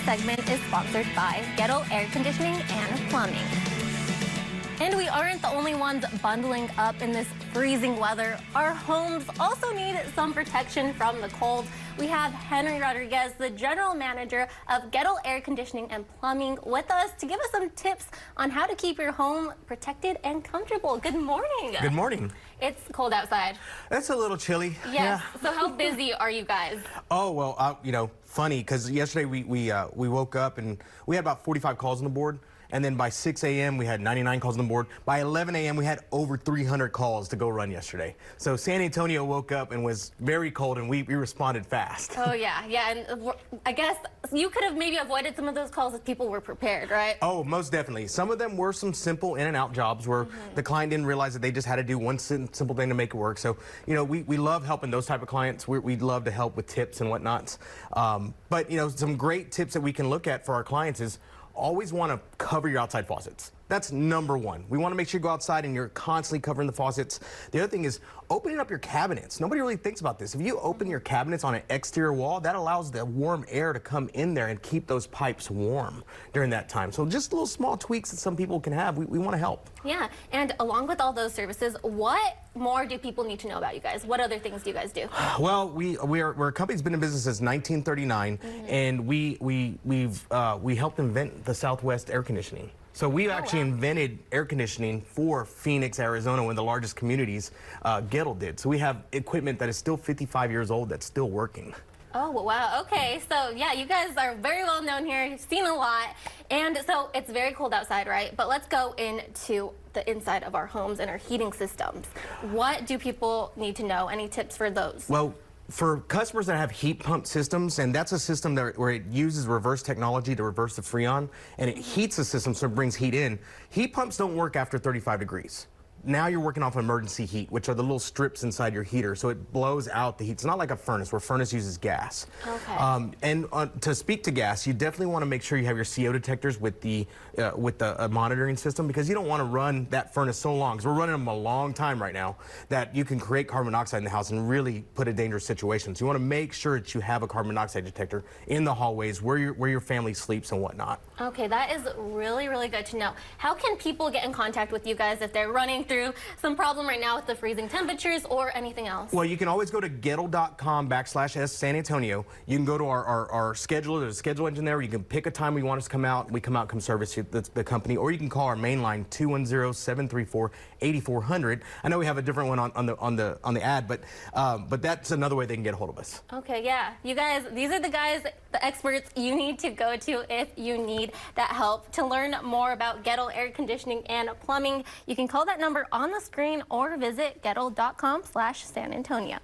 segment is sponsored by Goettl Air Conditioning and Plumbing. And we aren't the only ones bundling up in this freezing weather. Our homes also need some protection from the cold. We have Henry Rodriguez, the general manager of Goettl Air Conditioning and Plumbing, with us to give us some tips on how to keep your home protected and comfortable. Good morning. Good morning. It's cold outside. It's a little chilly. Yes. Yeah. So how busy are you guys? Oh, well, funny, because yesterday we woke up and we had about 45 calls on the board. And then by 6 a.m. we had 99 calls on the board. By 11 a.m. we had over 300 calls to go run yesterday. So San Antonio woke up and was very cold, and we responded fast. Oh, yeah. And I guess you could have maybe avoided some of those calls if people were prepared, right? Oh, most definitely. Some of them were some simple in and out jobs where the client didn't realize that they just had to do one simple thing to make it work. So, we love helping those type of clients. We'd love to help with tips and whatnots. But, some great tips that we can look at for our clients is always want to cover your outside faucets. That's number one. We want to make sure you go outside and you're constantly covering the faucets. The other thing is opening up your cabinets. Nobody really thinks about this. If you open your cabinets on an exterior wall, that allows the warm air to come in there and keep those pipes warm during that time. So just little small tweaks that some people can have. We want to help. Yeah, and along with all those services, what more do people need to know about you guys? What other things do you guys do? Well, we're a company that's been in business since 1939, and we helped invent the Southwest air conditioning. So we actually invented air conditioning for Phoenix, Arizona, one of the largest communities. Goettl did. So we have equipment that is still 55 years old that's still working. Oh, wow. Okay. So, yeah, you guys are very well known here. You've seen a lot. And so it's very cold outside, right? But let's go into the inside of our homes and our heating systems. What do people need to know? Any tips for those? Well, for customers that have heat pump systems, and that's a system where it uses reverse technology to reverse the freon, and it heats the system so it brings heat in. Heat pumps don't work after 35 degrees. Now you're working off emergency heat, which are the little strips inside your heater, so it blows out the heat. It's not like a furnace, where furnace uses gas. Okay. And to speak to gas, you definitely want to make sure you have your CO detectors with the monitoring system, because you don't want to run that furnace so long, because we're running them a long time right now, that you can create carbon monoxide in the house and really put a dangerous situation. So you want to make sure that you have a carbon monoxide detector in the hallways where your family sleeps and whatnot. Okay, that is really, really good to know. How can people get in contact with you guys if they're running through some problem right now with the freezing temperatures or anything else? Well, you can always go to Goettl.com/S San Antonio. You can go to our scheduler. There's a schedule engine there. You can pick a time we want us to come out. We come out, come service the company, or you can call our main line 210-734-8400. I know we have a different one on the ad, but that's another way they can get a hold of us. Okay, yeah, you guys, these are the guys, the experts you need to go to if you need that help. To learn more about Goettl Air Conditioning and Plumbing, you can call that number on the screen or visit Goettl.com/San Antonio.